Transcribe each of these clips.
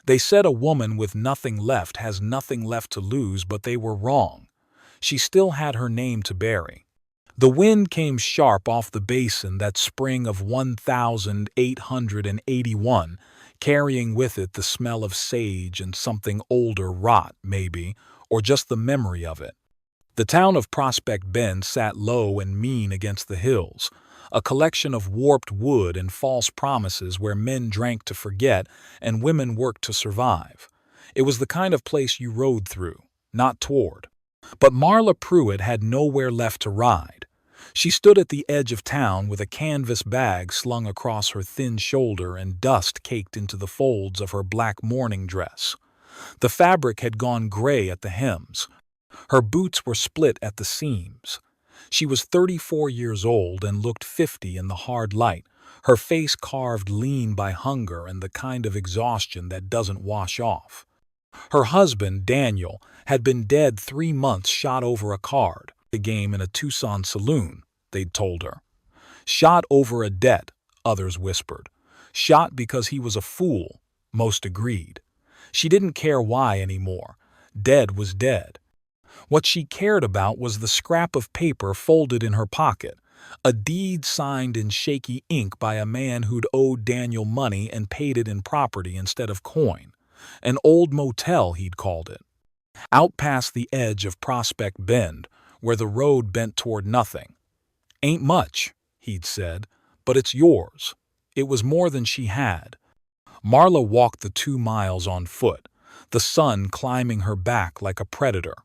They said a woman with nothing left has nothing left to lose, but they were wrong. She still had her name to bury. The wind came sharp off the basin that spring of 1881, carrying with it the smell of sage and something older rot, maybe, or just the memory of it. The town of Prospect Bend sat low and mean against the hills, a collection of warped wood and false promises where men drank to forget and women worked to survive. It was the kind of place you rode through, not toward. But Marla Pruitt had nowhere left to ride. She stood at the edge of town with a canvas bag slung across her thin shoulder and dust caked into the folds of her black morning dress. The fabric had gone gray at the hems. Her boots were split at the seams. She was 34 years old and looked 50 in the hard light, her face carved lean by hunger and the kind of exhaustion that doesn't wash off. Her husband, Daniel, had been dead 3 months shot over a card, the game in a Tucson saloon, they'd told her. Shot over a debt, others whispered. Shot because he was a fool, most agreed. She didn't care why anymore. Dead was dead. What she cared about was the scrap of paper folded in her pocket, a deed signed in shaky ink by a man who'd owed Daniel money and paid it in property instead of coin. An old motel, he'd called it. Out past the edge of Prospect Bend, where the road bent toward nothing. Ain't much, he'd said, but it's yours. It was more than she had. Marla walked the 2 miles on foot, the sun climbing her back like a predator.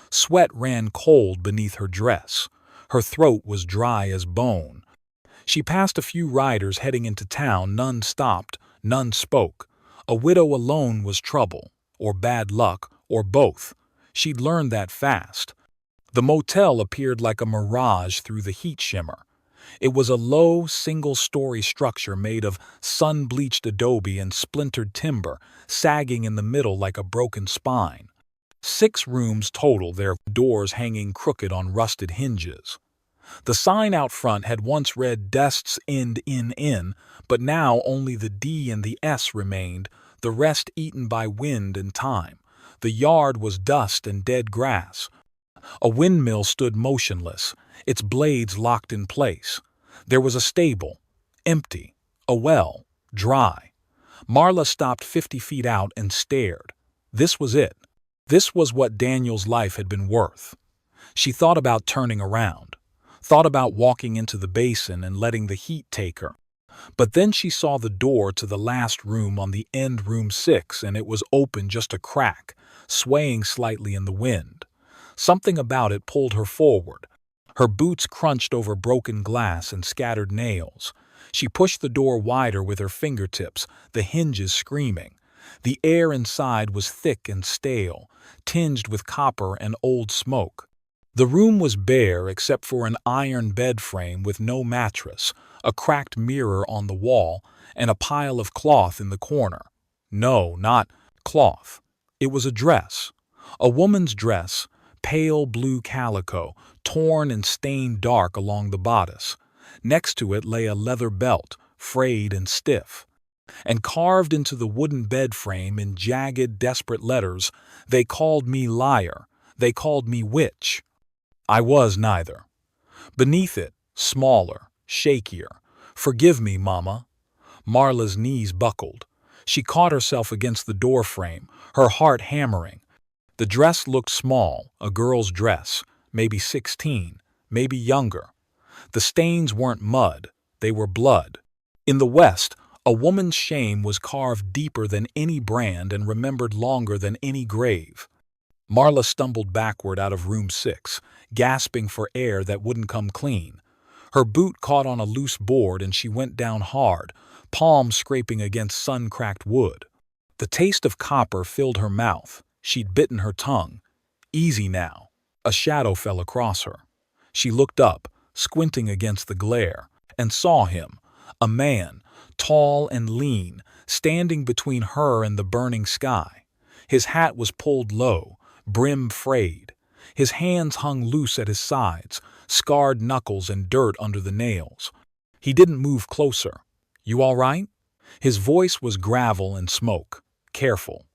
Sweat ran cold beneath her dress. Her throat was dry as bone. She passed a few riders heading into town. None stopped, none spoke. A widow alone was trouble, or bad luck, or both. She'd learned that fast. The motel appeared like a mirage through the heat shimmer. It was a low, single-story structure made of sun-bleached adobe and splintered timber, sagging in the middle like a broken spine. 6 rooms total, their doors hanging crooked on rusted hinges. The sign out front had once read Dest's Inn, but now only the D and the S remained, the rest eaten by wind and time. The yard was dust and dead grass. A windmill stood motionless, its blades locked in place. There was a stable, empty, a well, dry. Marla stopped 50 feet out and stared. This was it. This was what Daniel's life had been worth. She thought about turning around, thought about walking into the basin and letting the heat take her. But then she saw the door to the last room on the end, room 6, and it was open just a crack, swaying slightly in the wind. Something about it pulled her forward. Her boots crunched over broken glass and scattered nails. She pushed the door wider with her fingertips, the hinges screaming. The air inside was thick and stale, tinged with copper and old smoke. The room was bare except for an iron bed frame with no mattress, a cracked mirror on the wall, and a pile of cloth in the corner. No, not cloth. It was a dress. A woman's dress, pale blue calico, torn and stained dark along the bodice. Next to it lay a leather belt, frayed and stiff. And carved into the wooden bed frame in jagged, desperate letters, they called me liar, they called me witch. I was neither. Beneath it, smaller, shakier, forgive me, Mama. Marla's knees buckled. She caught herself against the door frame, her heart hammering. The dress looked small, a girl's dress, maybe 16, maybe younger. The stains weren't mud, they were blood. In the West, a woman's shame was carved deeper than any brand and remembered longer than any grave. Marla stumbled backward out of room 6, gasping for air that wouldn't come clean. Her boot caught on a loose board and she went down hard, palms scraping against sun-cracked wood. The taste of copper filled her mouth. She'd bitten her tongue. Easy now. A shadow fell across her. She looked up, squinting against the glare, and saw him, a man, tall and lean, standing between her and the burning sky. His hat was pulled low, brim frayed. His hands hung loose at his sides, scarred knuckles and dirt under the nails. He didn't move closer. You all right? His voice was gravel and smoke. Careful.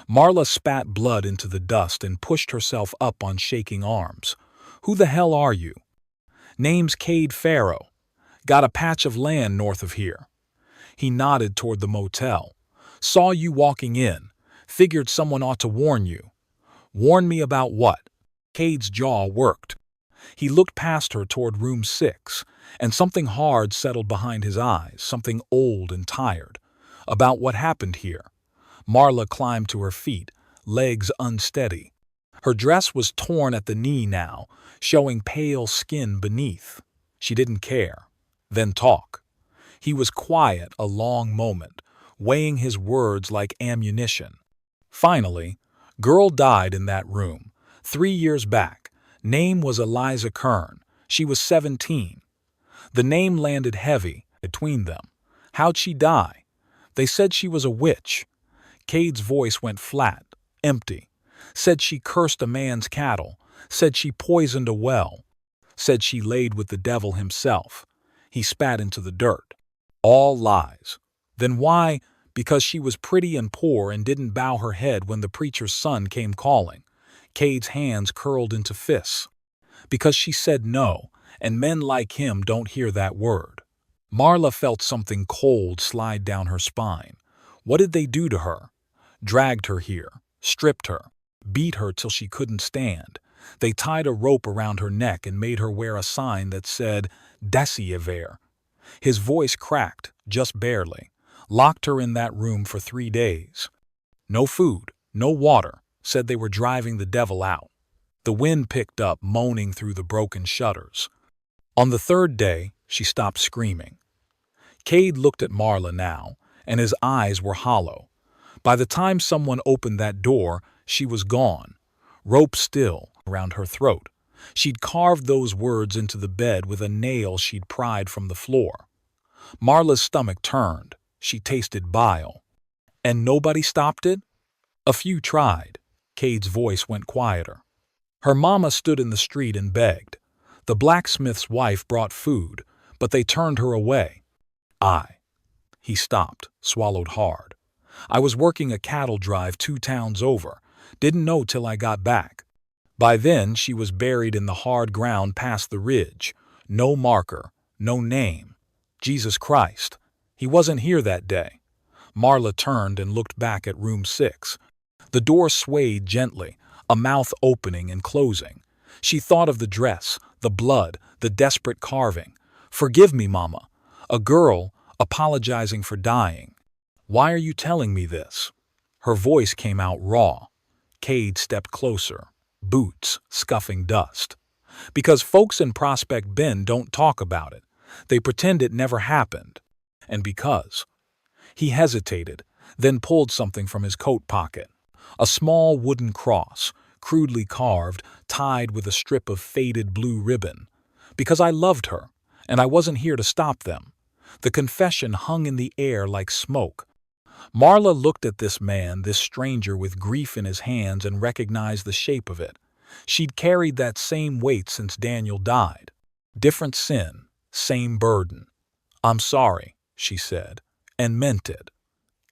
Marla spat blood into the dust and pushed herself up on shaking arms. Who the hell are you? Name's Cade Farrow. Got a patch of land north of here. He nodded toward the motel. Saw you walking in. Figured someone ought to warn you. Warn me about what? Cade's jaw worked. He looked past her toward room 6, and something hard settled behind his eyes, something old and tired. About what happened here. Marla climbed to her feet, legs unsteady. Her dress was torn at the knee now, showing pale skin beneath. She didn't care. Then talk. He was quiet a long moment, weighing his words like ammunition. Finally, girl died in that room, 3 years back. Name was Eliza Kern. She was 17. The name landed heavy between them. How'd she die? They said she was a witch. Cade's voice went flat, empty. Said she cursed a man's cattle. Said she poisoned a well. Said she laid with the devil himself. He spat into the dirt. All lies. Then why? Because she was pretty and poor and didn't bow her head when the preacher's son came calling. Cade's hands curled into fists. Because she said no, and men like him don't hear that word. Marla felt something cold slide down her spine. What did they do to her? Dragged her here, stripped her, beat her till she couldn't stand. They tied a rope around her neck and made her wear a sign that said, Desievere. His voice cracked, just barely. Locked her in that room for 3 days. No food, no water. Said they were driving the devil out. The wind picked up, moaning through the broken shutters. On the 3rd day, she stopped screaming. Cade looked at Marla now, and his eyes were hollow. By the time someone opened that door, she was gone. Rope still around her throat. She'd carved those words into the bed with a nail she'd pried from the floor. Marla's stomach turned. She tasted bile. And nobody stopped it? A few tried. Cade's voice went quieter. Her mama stood in the street and begged. The blacksmith's wife brought food, but they turned her away. He stopped, swallowed hard. I was working a cattle drive 2 towns over. Didn't know till I got back. By then, she was buried in the hard ground past the ridge. No marker, no name. Jesus Christ. He wasn't here that day. Marla turned and looked back at room 6. The door swayed gently, a mouth opening and closing. She thought of the dress, the blood, the desperate carving. Forgive me, Mama. A girl apologizing for dying. Why are you telling me this? Her voice came out raw. Cade stepped closer, boots scuffing dust. Because folks in Prospect Bend don't talk about it. They pretend it never happened. And because. He hesitated, then pulled something from his coat pocket. A small wooden cross, crudely carved, tied with a strip of faded blue ribbon. Because I loved her, and I wasn't here to stop them. The confession hung in the air like smoke. Marla looked at this man, this stranger with grief in his hands, and recognized the shape of it. She'd carried that same weight since Daniel died. Different sin, same burden. I'm sorry, she said, and meant it.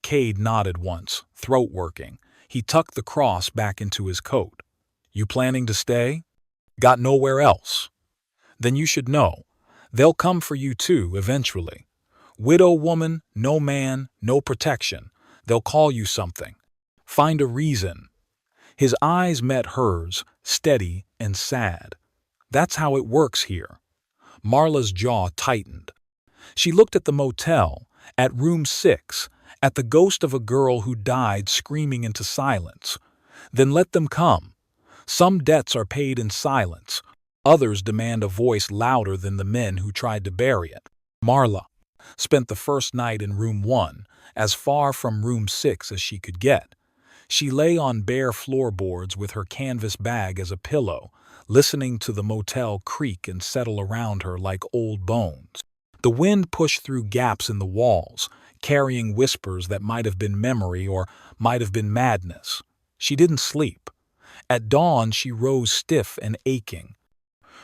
Cade nodded once, throat working. He tucked the cross back into his coat. You planning to stay? Got nowhere else? Then you should know. They'll come for you too, eventually. Widow woman, no man, no protection. They'll call you something. Find a reason. His eyes met hers, steady and sad. That's how it works here. Marla's jaw tightened. She looked at the motel, at room 6, at the ghost of a girl who died screaming into silence. Then let them come. Some debts are paid in silence. Others demand a voice louder than the men who tried to bury it. Marla spent the first night in room 1, as far from room 6 as she could get. She lay on bare floorboards with her canvas bag as a pillow, listening to the motel creak and settle around her like old bones. The wind pushed through gaps in the walls, carrying whispers that might have been memory or might have been madness. She didn't sleep. At dawn, she rose stiff and aching.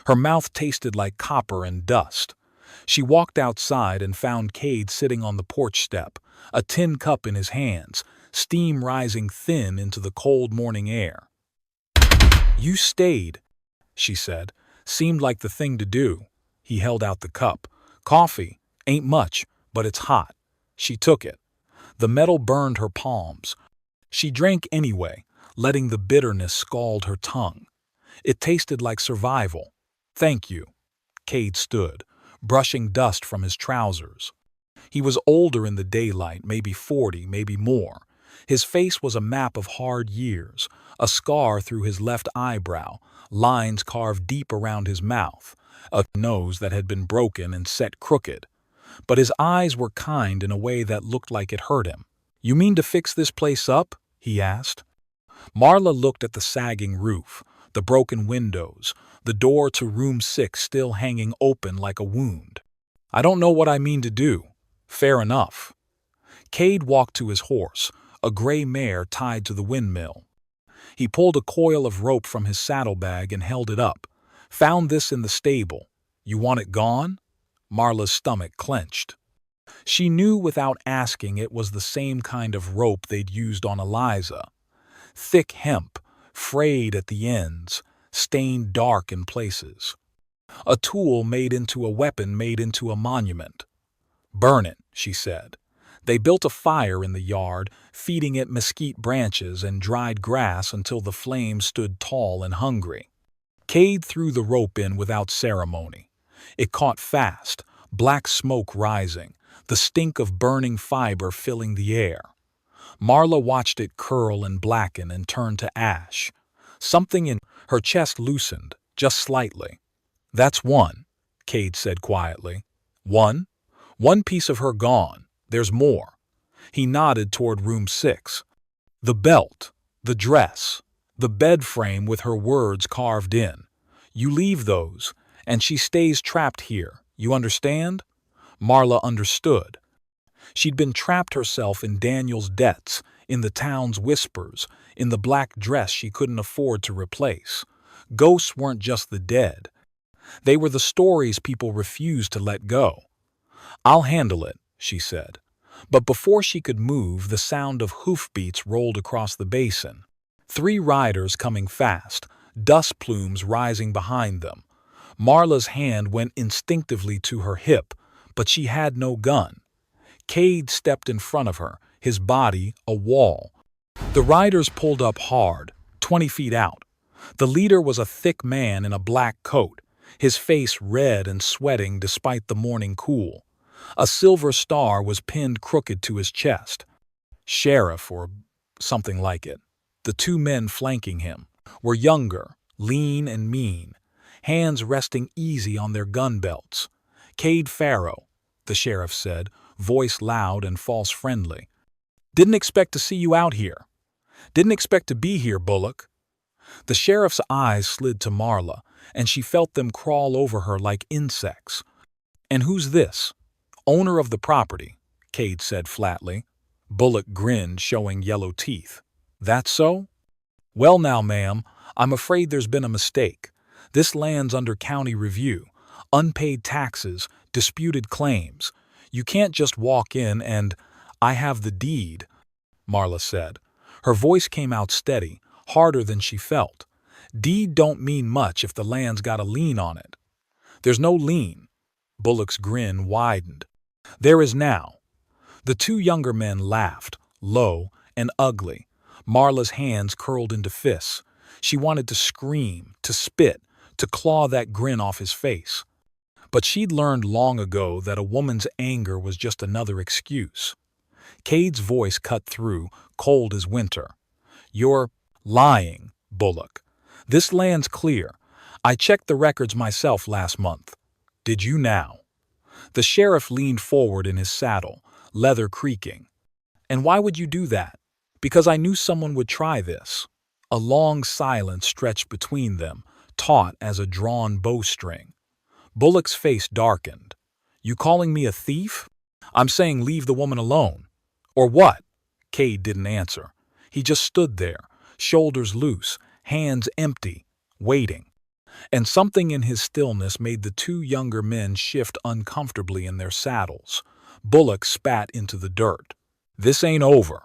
Her mouth tasted like copper and dust. She walked outside and found Cade sitting on the porch step, a tin cup in his hands, steam rising thin into the cold morning air. "You stayed," she said. "Seemed like the thing to do." He held out the cup. "Coffee. Ain't much, but it's hot." She took it. The metal burned her palms. She drank anyway, letting the bitterness scald her tongue. It tasted like survival. "Thank you." Cade stood, brushing dust from his trousers. He was older in the daylight, maybe 40, maybe more. His face was a map of hard years, a scar through his left eyebrow, lines carved deep around his mouth, a nose that had been broken and set crooked. But his eyes were kind in a way that looked like it hurt him. "You mean to fix this place up?" he asked. Marla looked at the sagging roof, the broken windows, the door to room 6 still hanging open like a wound. "I don't know what I mean to do." "Fair enough." Cade walked to his horse, a gray mare tied to the windmill. He pulled a coil of rope from his saddlebag and held it up. "Found this in the stable. You want it gone?" Marla's stomach clenched. She knew without asking it was the same kind of rope they'd used on Eliza. Thick hemp, frayed at the ends, stained dark in places. A tool made into a weapon made into a monument. "Burn it," she said. They built a fire in the yard, feeding it mesquite branches and dried grass until the flames stood tall and hungry. Cade threw the rope in without ceremony. It caught fast, black smoke rising, the stink of burning fiber filling the air. Marla watched it curl and blacken and turn to ash. Something in her chest loosened, just slightly. "That's one," Cade said quietly. "One? One piece of her gone. There's more." He nodded toward room 6. "The belt, the dress, the bed frame with her words carved in. You leave those, and she stays trapped here. You understand?" Marla understood. She'd been trapped herself in Daniel's debts, in the town's whispers, in the black dress she couldn't afford to replace. Ghosts weren't just the dead. They were the stories people refused to let go. "I'll handle it," she said. But before she could move, the sound of hoofbeats rolled across the basin. 3 riders coming fast, dust plumes rising behind them. Marla's hand went instinctively to her hip, but she had no gun. Cade stepped in front of her, his body a wall. The riders pulled up hard, 20 feet out. The leader was a thick man in a black coat, his face red and sweating despite the morning cool. A silver star was pinned crooked to his chest. Sheriff, or something like it. The 2 men flanking him were younger, lean and mean, hands resting easy on their gun belts. "Cade Farrow," the sheriff said, voice loud and false friendly. "Didn't expect to see you out here. Didn't expect to be here, Bullock." The sheriff's eyes slid to Marla, and she felt them crawl over her like insects. "And who's this?" "Owner of the property," Cade said flatly. Bullock grinned, showing yellow teeth. "That so?" "Well now, ma'am, I'm afraid there's been a mistake. This land's under county review. Unpaid taxes, disputed claims. You can't just walk in and—" "I have the deed," Marla said. Her voice came out steady, harder than she felt. "Deed don't mean much if the land's got a lien on it." "There's no lien." Bullock's grin widened. "There is now." The 2 younger men laughed, low and ugly. Marla's hands curled into fists. She wanted to scream, to spit, to claw that grin off his face. But she'd learned long ago that a woman's anger was just another excuse. Cade's voice cut through, cold as winter. "You're lying, Bullock. This land's clear. I checked the records myself last month. Did you now?" The sheriff leaned forward in his saddle, leather creaking. "And why would you do that?" "Because I knew someone would try this." A long silence stretched between them, taut as a drawn bowstring. Bullock's face darkened. "You calling me a thief?" "I'm saying leave the woman alone." "Or what?" Cade didn't answer. He just stood there, shoulders loose, hands empty, waiting. And something in his stillness made the 2 younger men shift uncomfortably in their saddles. Bullock spat into the dirt. "This ain't over."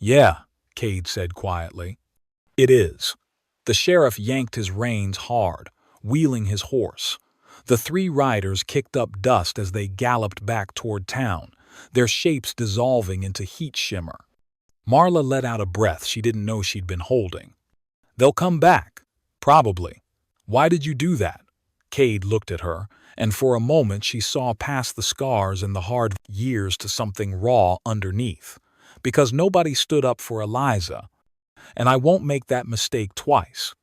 Yeah, Cade said quietly. It is. The sheriff yanked his reins hard, wheeling his horse. The three riders kicked up dust as they galloped back toward town, their shapes dissolving into heat shimmer. Marla let out a breath she didn't know she'd been holding. They'll come back. Probably. Why did you do that? Cade looked at her, and for a moment she saw past the scars and the hard years to something raw underneath. Because nobody stood up for Eliza, and I won't make that mistake twice.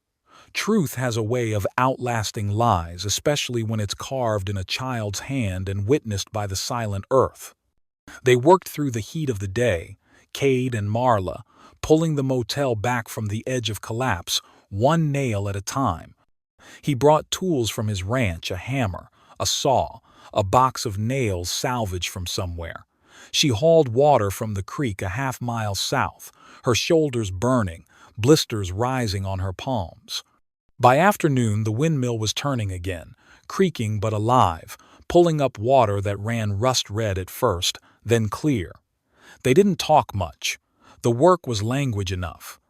Truth has a way of outlasting lies, especially when it's carved in a child's hand and witnessed by the silent earth. They worked through the heat of the day, Cade and Marla, pulling the motel back from the edge of collapse, one nail at a time. He brought tools from his ranch, a hammer, a saw, a box of nails salvaged from somewhere. She hauled water from the creek a half-mile south, her shoulders burning, blisters rising on her palms. By afternoon, the windmill was turning again, creaking but alive, pulling up water that ran rust-red at first, then clear. They didn't talk much. The work was language enough.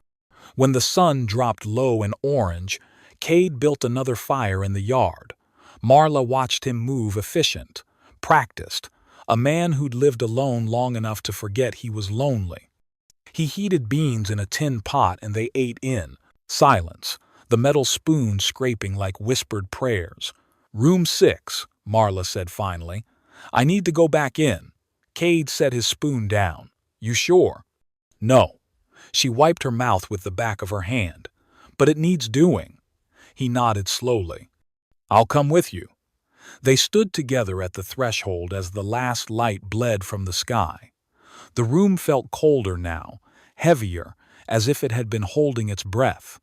When the sun dropped low and orange, Cade built another fire in the yard. Marla watched him move, efficient, practiced, a man who'd lived alone long enough to forget he was lonely. He heated beans in a tin pot and they ate in silence, the metal spoon scraping like whispered prayers. "Room 6, Marla said finally. "I need to go back in." Cade set his spoon down. "You sure?" "No." She wiped her mouth with the back of her hand. "But it needs doing." He nodded slowly. "I'll come with you." They stood together at the threshold as the last light bled from the sky. The room felt colder now, heavier, as if it had been holding its breath.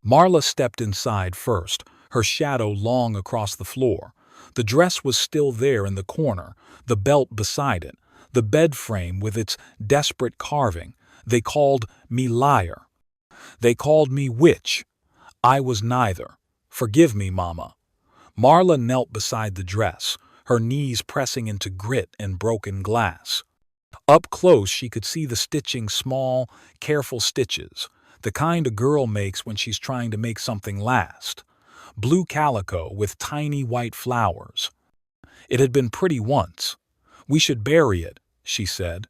Marla stepped inside first, her shadow long across the floor. The dress was still there in the corner, the belt beside it, the bed frame with its desperate carving. They called me liar. They called me witch. I was neither. Forgive me, Mama. Marla knelt beside the dress, her knees pressing into grit and broken glass. Up close she could see the stitching, small, careful stitches, the kind a girl makes when she's trying to make something last. Blue calico with tiny white flowers. It had been pretty once. "We should bury it," she said.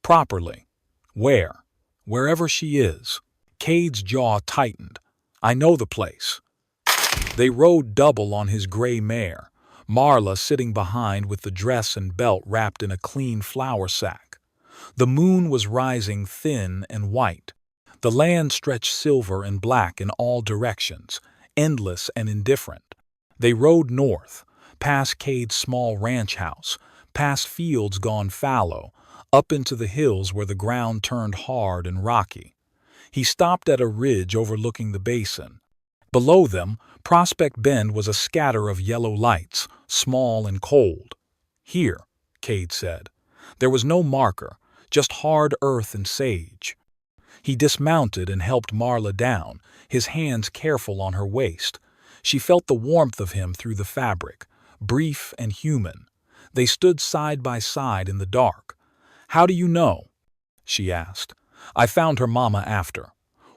"Properly." "Where?" "Wherever she is." Cade's jaw tightened. "I know the place." They rode double on his gray mare, Marla sitting behind with the dress and belt wrapped in a clean flour sack. The moon was rising thin and white. The land stretched silver and black in all directions, endless and indifferent. They rode north, past Cade's small ranch house, past fields gone fallow, up into the hills where the ground turned hard and rocky. He stopped at a ridge overlooking the basin. Below them, Prospect Bend was a scatter of yellow lights, small and cold. "Here," Cade said. There was no marker, just hard earth and sage. He dismounted and helped Marla down, his hands careful on her waist. She felt the warmth of him through the fabric, brief and human. They stood side by side in the dark. "How do you know?" she asked. "I found her mama after.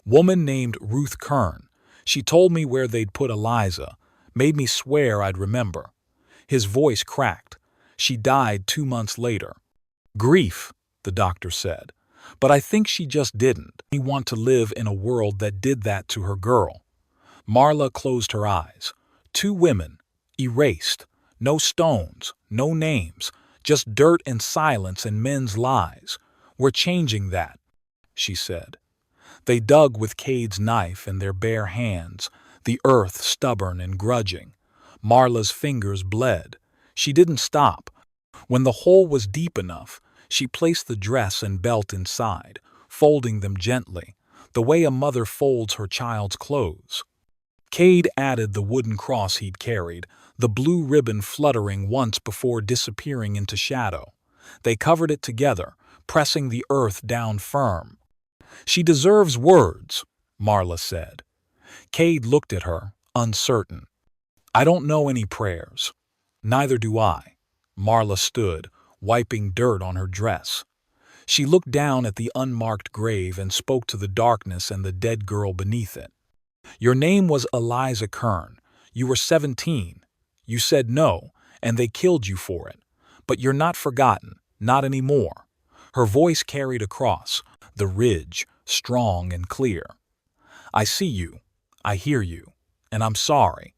Woman named Ruth Kern. She told me where they'd put Eliza, made me swear I'd remember." His voice cracked. "She died 2 months later." "Grief," the doctor said. "But I think she just didn't want to live in a world that did that to her girl." Marla closed her eyes. 2 women, erased. No stones, no names, just dirt and silence and men's lies. "We're changing that," she said. They dug with Cade's knife in their bare hands, the earth stubborn and grudging. Marla's fingers bled. She didn't stop. When the hole was deep enough, she placed the dress and belt inside, folding them gently, the way a mother folds her child's clothes. Cade added the wooden cross he'd carried, the blue ribbon fluttering once before disappearing into shadow. They covered it together, pressing the earth down firm. "She deserves words," Marla said. Cade looked at her, uncertain. "I don't know any prayers." "Neither do I." Marla stood, wiping dirt on her dress. She looked down at the unmarked grave and spoke to the darkness and the dead girl beneath it. Your name was Eliza Kern. You were 17. You said no, and they killed you for it. But you're not forgotten, not anymore. Her voice carried across the ridge, strong and clear. I see you, I hear you, and I'm sorry.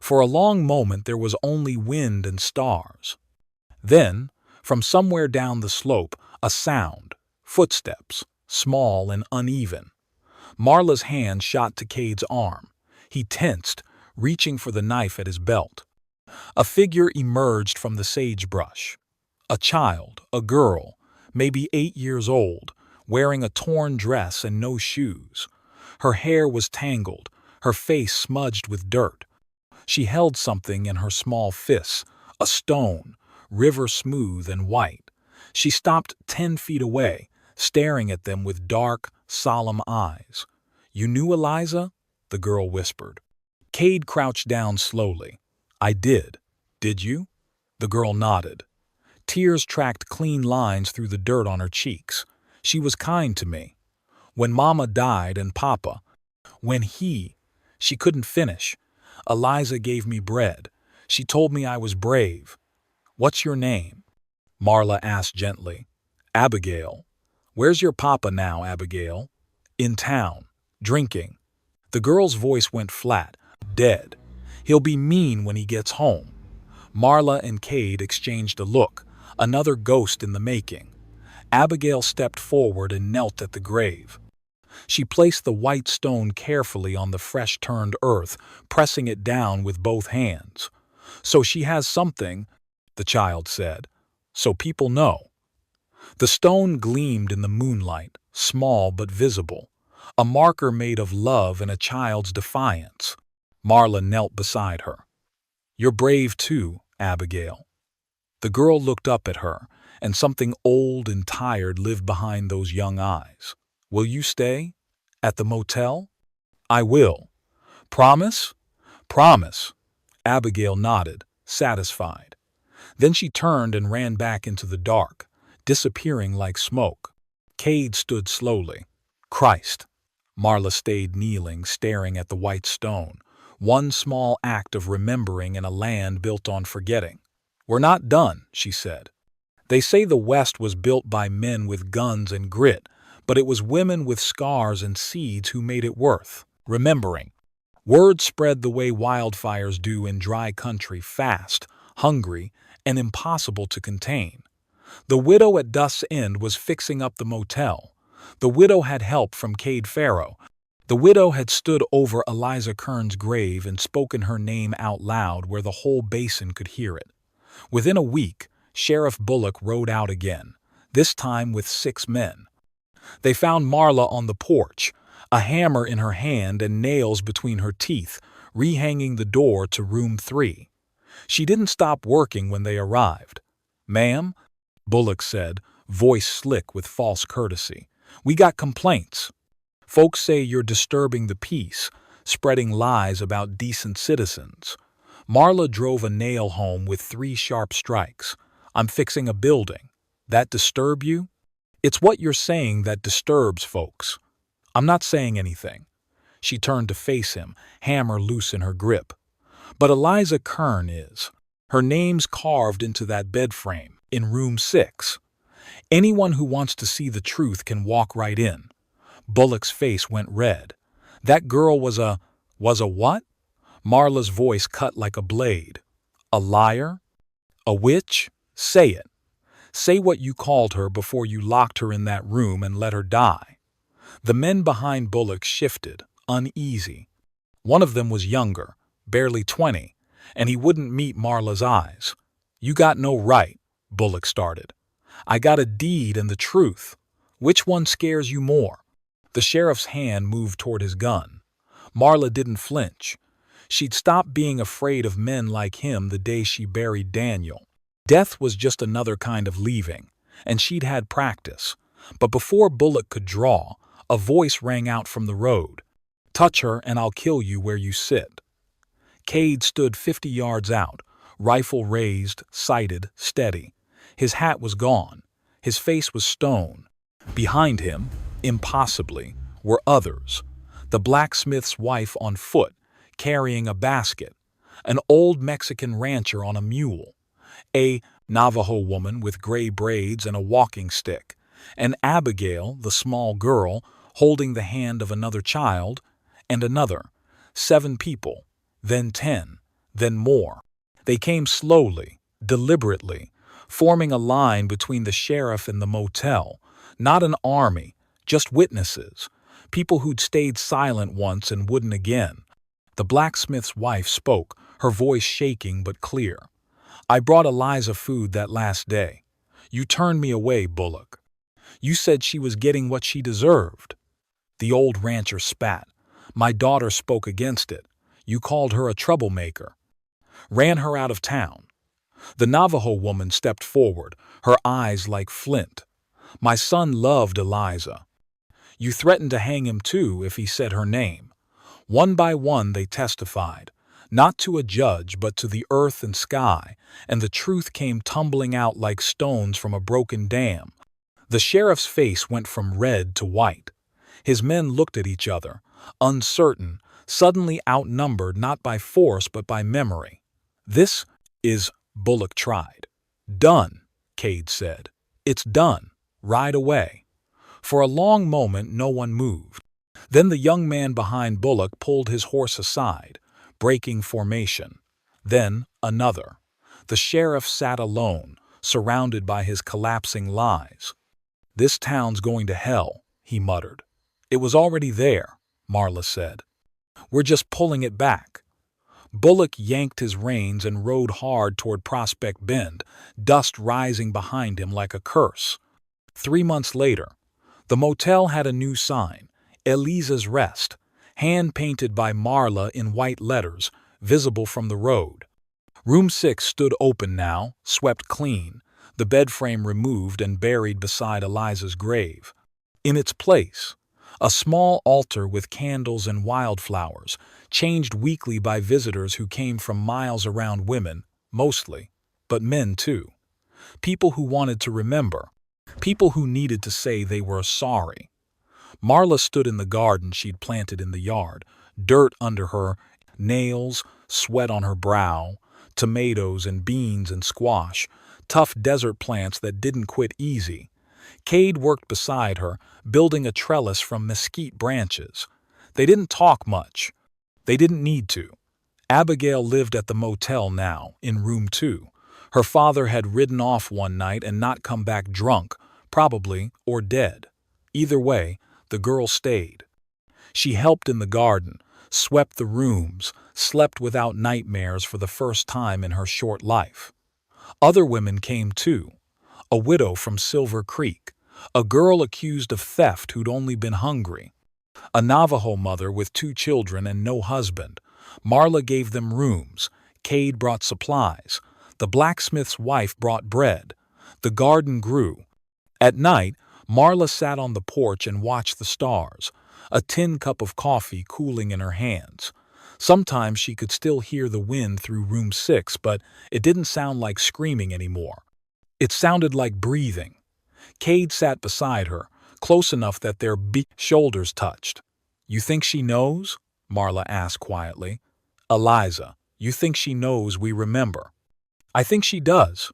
For a long moment there was only wind and stars. Then, from somewhere down the slope, a sound, footsteps, small and uneven. Marla's hand shot to Cade's arm. He tensed, reaching for the knife at his belt. A figure emerged from the sagebrush. A child, a girl, maybe 8 years old, wearing a torn dress and no shoes. Her hair was tangled, her face smudged with dirt. She held something in her small fists, a stone, river smooth and white. She stopped 10 feet away, staring at them with dark, solemn eyes. You knew Eliza? The girl whispered. Cade crouched down slowly. I did. Did you? The girl nodded. Tears tracked clean lines through the dirt on her cheeks. She was kind to me. When Mama died and Papa, she couldn't finish. Eliza gave me bread. She told me I was brave. What's your name? Marla asked gently. Abigail. Where's your papa now, Abigail? In town. Drinking. The girl's voice went flat. Dead. He'll be mean when he gets home. Marla and Cade exchanged a look, another ghost in the making. Abigail stepped forward and knelt at the grave. She placed the white stone carefully on the fresh-turned earth, pressing it down with both hands. So she has something, the child said. So people know. The stone gleamed in the moonlight, small but visible, a marker made of love and a child's defiance. Marla knelt beside her. You're brave too, Abigail. The girl looked up at her, and something old and tired lived behind those young eyes. Will you stay? At the motel? I will. Promise? Promise. Abigail nodded, satisfied. Then she turned and ran back into the dark, disappearing like smoke. Cade stood slowly. Christ. Marla stayed kneeling, staring at the white stone, one small act of remembering in a land built on forgetting. We're not done, she said. They say the West was built by men with guns and grit, but it was women with scars and seeds who made it worth remembering. Word spread the way wildfires do in dry country, fast, hungry, and impossible to contain. The widow at Dusk's End was fixing up the motel. The widow had help from Cade Farrow. The widow had stood over Eliza Kern's grave and spoken her name out loud where the whole basin could hear it. Within a week, Sheriff Bullock rode out again, this time with 6 men. They found Marla on the porch, a hammer in her hand and nails between her teeth, rehanging the door to room 3. She didn't stop working when they arrived. Ma'am, Bullock said, voice slick with false courtesy, we got complaints. Folks say you're disturbing the peace, spreading lies about decent citizens. Marla drove a nail home with 3 sharp strikes. I'm fixing a building. That disturb you? It's what you're saying that disturbs folks. I'm not saying anything. She turned to face him, hammer loose in her grip. But Eliza Kern is. Her name's carved into that bed frame, in room 6. Anyone who wants to see the truth can walk right in. Bullock's face went red. That girl was a what? Marla's voice cut like a blade. A liar? A witch? Say it. Say what you called her before you locked her in that room and let her die. The men behind Bullock shifted, uneasy. One of them was younger, barely 20, and he wouldn't meet Marla's eyes. You got no right, Bullock started. I got a deed and the truth. Which one scares you more? The sheriff's hand moved toward his gun. Marla didn't flinch. She'd stopped being afraid of men like him the day she buried Daniel. Death was just another kind of leaving, and she'd had practice. But before Bullock could draw, a voice rang out from the road. Touch her and I'll kill you where you sit. Cade stood 50 yards out, rifle raised, sighted, steady. His hat was gone. His face was stone. Behind him, impossibly, were others. The blacksmith's wife on foot, carrying a basket, an old Mexican rancher on a mule, a Navajo woman with gray braids and a walking stick, and Abigail, the small girl, holding the hand of another child, and another. 7 people, then 10, then more. They came slowly, deliberately, forming a line between the sheriff and the motel. Not an army, just witnesses, people who'd stayed silent once and wouldn't again. The blacksmith's wife spoke, her voice shaking but clear. "I brought Eliza food that last day. You turned me away, Bullock. You said she was getting what she deserved." The old rancher spat. "My daughter spoke against it. You called her a troublemaker. Ran her out of town." The Navajo woman stepped forward, her eyes like flint. "My son loved Eliza. You threatened to hang him too if he said her name." One by one they testified, not to a judge but to the earth and sky, and the truth came tumbling out like stones from a broken dam. The sheriff's face went from red to white. His men looked at each other, uncertain, suddenly outnumbered not by force but by memory. "This is," Bullock tried. "Done," Cade said. "It's done. Ride away." For a long moment no one moved. Then the young man behind Bullock pulled his horse aside, breaking formation. Then another. The sheriff sat alone, surrounded by his collapsing lies. "This town's going to hell," he muttered. "It was already there," Marla said. "We're just pulling it back." Bullock yanked his reins and rode hard toward Prospect Bend, dust rising behind him like a curse. 3 months later, the motel had a new sign, Eliza's Rest, hand-painted by Marla in white letters, visible from the road. Room 6 stood open now, swept clean, the bed frame removed and buried beside Eliza's grave. In its place, a small altar with candles and wildflowers, changed weekly by visitors who came from miles around, women, mostly, but men too. People who wanted to remember, people who needed to say they were sorry. Marla stood in the garden she'd planted in the yard, dirt under her nails, sweat on her brow, tomatoes and beans and squash, tough desert plants that didn't quit easy. Cade worked beside her, building a trellis from mesquite branches. They didn't talk much. They didn't need to. Abigail lived at the motel now, in room 2. Her father had ridden off one night and not come back drunk, probably, or dead. Either way, the girl stayed. She helped in the garden, swept the rooms, slept without nightmares for the first time in her short life. Other women came too. A widow from Silver Creek, a girl accused of theft who'd only been hungry, a Navajo mother with 2 children and no husband. Marla gave them rooms. Cade brought supplies. The blacksmith's wife brought bread. The garden grew. At night, Marla sat on the porch and watched the stars, a tin cup of coffee cooling in her hands. Sometimes she could still hear the wind through room 6, but it didn't sound like screaming anymore. It sounded like breathing. Cade sat beside her, close enough that their shoulders touched. "You think she knows?" Marla asked quietly. "Eliza, you think she knows we remember?" "I think she does."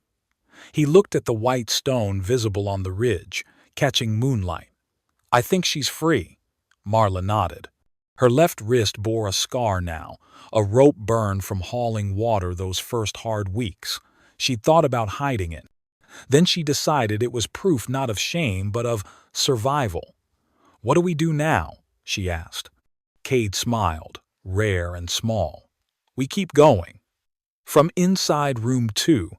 He looked at the white stone visible on the ridge, catching moonlight. "I think she's free." Marla nodded. Her left wrist bore a scar now, a rope burn from hauling water those first hard weeks. She'd thought about hiding it. Then she decided it was proof not of shame but of survival. "What do we do now?" she asked. Cade smiled, rare and small. "We keep going." From inside room 2,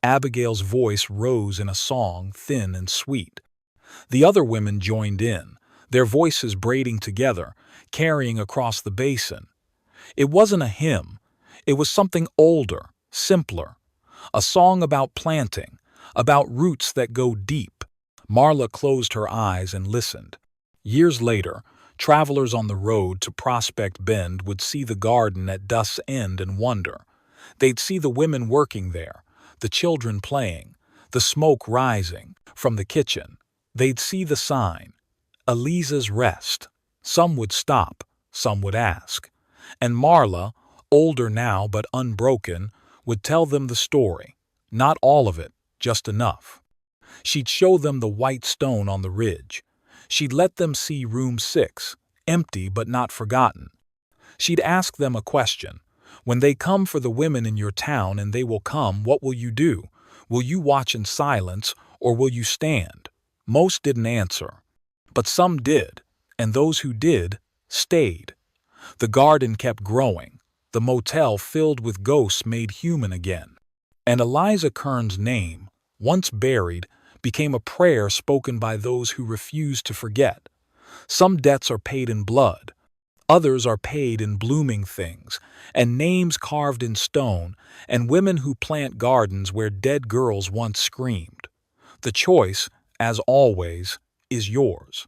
Abigail's voice rose in a song, thin and sweet. The other women joined in, their voices braiding together, carrying across the basin. It wasn't a hymn. It was something older, simpler. A song about planting, about roots that go deep. Marla closed her eyes and listened. Years later, travelers on the road to Prospect Bend would see the garden at dusk's end and wonder. They'd see the women working there, the children playing, the smoke rising from the kitchen. They'd see the sign, Eliza's Rest. Some would stop, some would ask. And Marla, older now but unbroken, would tell them the story. Not all of it, just enough. She'd show them the white stone on the ridge. She'd let them see room 6, empty but not forgotten. She'd ask them a question. When they come for the women in your town, and they will come, what will you do? Will you watch in silence, or will you stand? Most didn't answer. But some did, and those who did stayed. The garden kept growing, the motel filled with ghosts made human again. And Eliza Kern's name, once buried, became a prayer spoken by those who refused to forget. Some debts are paid in blood, others are paid in blooming things, and names carved in stone, and women who plant gardens where dead girls once screamed. The choice, as always, is yours.